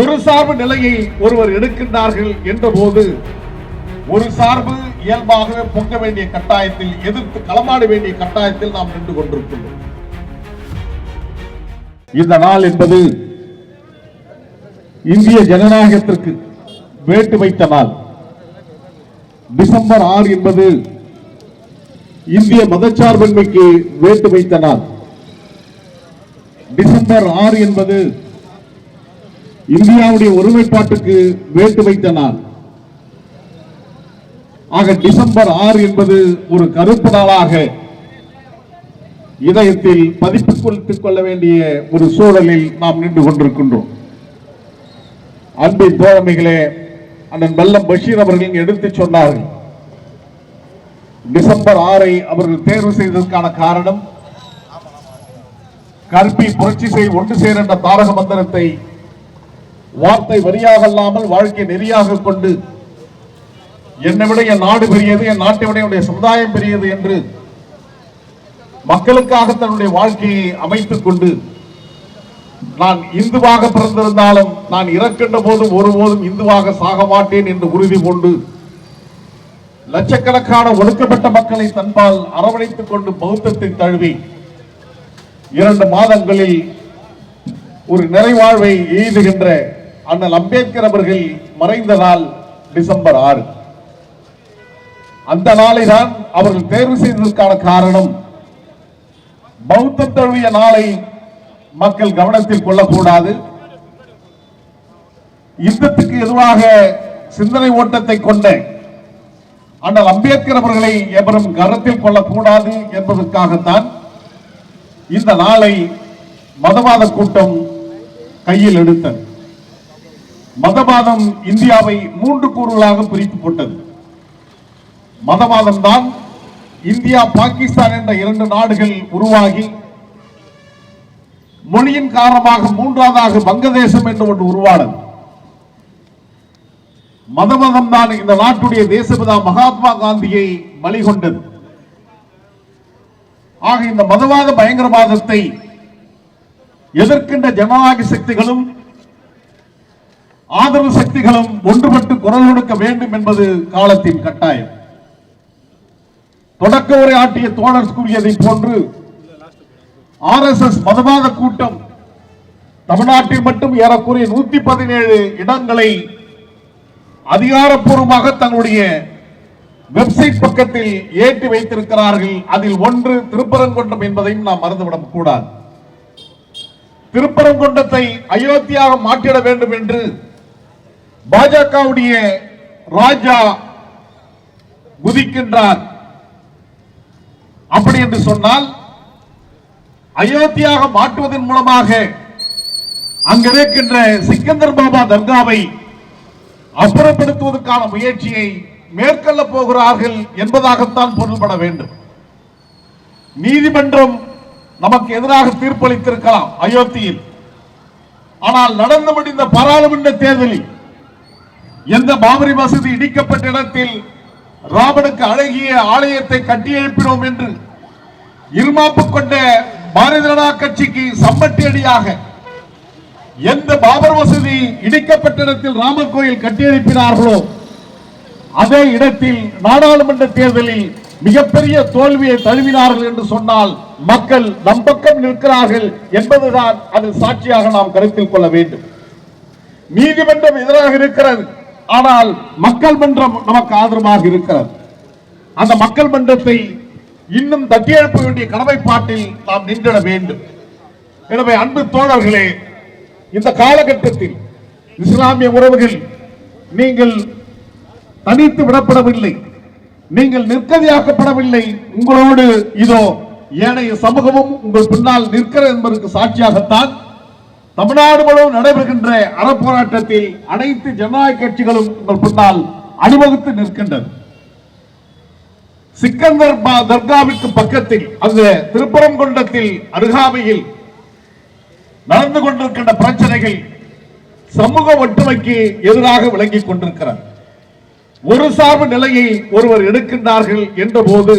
ஒரு சார்பு நிலையை ஒருவர் எடுக்கின்றார்கள் என்ற போது ஒரு சார்பு இயல்பாகவே பொங்க வேண்டிய கட்டாயத்தில், எதிர்த்து களமாட வேண்டிய கட்டாயத்தில் நாம் நின்று கொண்டிருக்கின்றோம். இந்த நாள் என்பது இந்திய ஜனநாயகத்திற்கு வேட்டு வைத்த நாள். டிசம்பர் 6 என்பது இந்திய மதச்சார்பின்மைக்கு வேட்டு வைத்த நாள். டிசம்பர் 6 என்பது இந்தியாவுடைய ஒருமைப்பாட்டுக்கு வேட்டு வைத்த நாள். ஆக டிசம்பர் 6 என்பது ஒரு கருப்பு நாளாக இதயத்தில் பதிப்பித்துக் கொள்ள வேண்டிய ஒரு சூழலில் நாம் நின்று கொண்டிருக்கின்றோம். அன்பின் தோழமைகளே, அண்ணன் வெல்லம் பஷீர் அவர்கள் எடுத்து சொன்னார்கள். டிசம்பர் 6 அவர்கள் தேர்வு செய்ததற்கான காரணம், கற்பி புரட்சி செய் ஒன்று சேர் என்ற தாரக மந்திரத்தை வார்த்தை வரியாக அல்லாமல் வாழ்க்கை நெறியாக கொண்டு, என்னை விட என் நாடு பெரியது, என் நாட்டை விட என்னுடைய சமுதாயம் பெரியது என்று மக்களுக்காக தன்னுடைய வாழ்க்கையை அமைத்துக் கொண்டு, நான் இந்துவாக பிறந்திருந்தாலும் நான் இறக்கின்ற போதும் ஒருபோதும் இந்துவாக சாக மாட்டேன் என்று உறுதி கொண்டு லட்சக்கணக்கான ஒடுக்கப்பட்ட மக்களை தன்பால் அரவணைத்துக் கொண்டு பௌத்தத்தை தழுவி 2 மாதங்களில் ஒரு நிறைவாழ்வை எய்துகின்ற அண்ணல் அம்பேத்கர் அவர்கள் மறைந்த நாள் டிசம்பர் 6. அந்த நாளை தான் அவர்கள் தேர்வு செய்ததற்கான காரணம், பௌத்த தழுவிய நாளை மக்கள் கவனத்தில் கொள்ளக்கூடாது, யுத்தத்துக்கு எதிராக சிந்தனை ஓட்டத்தை கொண்ட அண்ணல் அம்பேத்கர் அவர்களை எவரும் கருத்தில் கொள்ளக்கூடாது என்பதற்காகத்தான் இந்த நாளை மதவாத கூட்டம் கையில் எடுத்தது. மதவாதம் இந்தியாவை 3 கூறுகளாக பிரித்து போட்டது. மதவாதம் தான் இந்தியா பாகிஸ்தான் என்ற 2 நாடுகள் உருவாகி, மொழியின் காரணமாக 3ஆவதாக வங்கதேசம் என்று ஒன்று உருவானது. மதவாதம் தான் இந்த நாட்டுடைய தேசபிதா மகாத்மா காந்தியை பலி கொண்டது. ஆக இந்த மதவாத பயங்கரவாதத்தை எதிர்க்கின்ற ஜனநாயக சக்திகளும் ஆதரவு சக்திகளும் ஒன்றுபட்டு குரல் கொடுக்க வேண்டும் என்பது காலத்தின் கட்டாயம். தொடக்க உரை ஆற்றிய தோழர் கூறியதை போன்று RSS மதவாத கூட்டம் தமிழ்நாட்டில் மட்டும் ஏறக்குறைய 117 இடங்களை அதிகாரப்பூர்வமாக தங்களுடைய வெப்சைட் பக்கத்தில் ஏற்றி வைத்திருக்கிறார்கள். அதில் ஒன்று திருப்பரங்குன்றம் என்பதையும் நாம் மறந்துவிடக் கூடாது. திருப்பரங்குன்றத்தை அயோத்தியாக மாற்றிட வேண்டும் என்று பாஜகவுடைய ராஜா குதிக்கின்றார். அப்படி என்று சொன்னால் அயோத்தியாக மாற்றுவதன் மூலமாக அங்கிருக்கின்ற சிக்கந்தர் பாபா தர்காவை அப்புறப்படுத்துவதற்கான முயற்சியை மேற்கொள்ள போகிறார்கள் என்பதாகத்தான் பொருள்பட வேண்டும். நீதிமன்றம் நமக்கு எதிராக தீர்ப்பளித்திருக்கலாம் அயோத்தியில். ஆனால் நடந்து முடிந்த பாராளுமன்ற தேர்தலில் எந்த பாபரி மசூதி இடிக்கப்பட்ட இடத்தில் ராமனுக்கு அழகிய ஆலயத்தை கட்டியெழுப்பினோம் என்று இருமாப்பு கொண்ட பாரதிய ஜனதா கட்சிக்கு சம்பட்டி அடியாக எந்த பாபர் மசூதி இடிக்கப்பட்ட இடத்தில் ராமர் கோயில் கட்டியெழுப்பினார்களோ அதே இடத்தில் நாடாளுமன்ற தேர்தலில் மிகப்பெரிய தோல்வியை தழுவினார்கள் என்று சொன்னால் மக்கள் நம் பக்கம் நிற்கிறார்கள் என்பதுதான் அதில் சாட்சியாக நாம் கருத்தில் கொள்ள வேண்டும். நீதிமன்றம் எதிராக இருக்கிறது, ஆனால் மக்கள் மன்றம் நமக்கு ஆதரவாக இருக்கிறது. அந்த மக்கள் மன்றத்தை இன்னும் தட்டியெழுப்ப வேண்டிய கடமைப்பாட்டில் நாம் நின்றிட வேண்டும். எனவே அன்பு தோழர்களே, இந்த காலகட்டத்தில் இஸ்லாமிய உறவுகள் நீங்கள் தனித்து விடப்படவில்லை, நீங்கள் நிற்கதியாக்கப்படவில்லை. உங்களோடு இதோ ஏனைய சமூகமும் உங்கள் பின்னால் நிற்கிற என்பதற்கு சாட்சியாகத்தான் தமிழ்நாடு முழுவதும் நடைபெறுகின்ற அறப்போராட்டத்தில் அனைத்து ஜனநாயக கட்சிகளும் உங்கள் பின்னால் அணிவகுத்து நிற்கின்றன. சிக்கந்தர் தர்காவிற்கு பக்கத்தில் அந்த திருப்பரங்குன்றத்தில் அருகாமையில் நடந்து கொண்டிருக்கின்ற பிரச்சனைகள் சமூக ஒற்றுமைக்கு எதிராக விளங்கிக் கொண்டிருக்கிறார். ஒரு சார்பு நிலையை ஒருவர் எடுக்கின்றார்கள் என்ற போது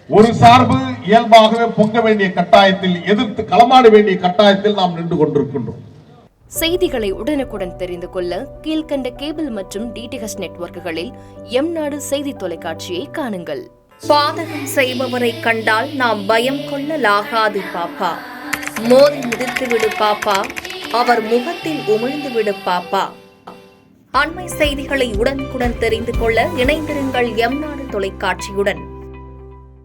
ஒரு சார்பு இயல்பாகவே பொங்க வேண்டிய கட்டாயத்தில், எதிர்த்து களமாட வேண்டிய கட்டாயத்தில் நாம் நின்று கொண்டிருக்கின்றோம். செய்திகளை உடனுக்குடன் தெரிந்து கொள்ள கீழ்கண்ட கேபிள் மற்றும் டிடிஎச் நெட்வொர்க்குகளில் எம்நாடு செய்தி தொலைக்காட்சியை காணுங்கள். பாதகம் செய்பவரை கண்டால் நாம் பயம் கொள்ளலாகாது பாப்பா. மோதி மிதித்துவிடு பாப்பா, அவர் முகத்தில் உமிழ்ந்துவிடு பாப்பா. அண்மை செய்திகளை உடனுக்குடன் தெரிந்து கொள்ள இணைந்திருங்கள் எம்நாடு தொலைக்காட்சியுடன்.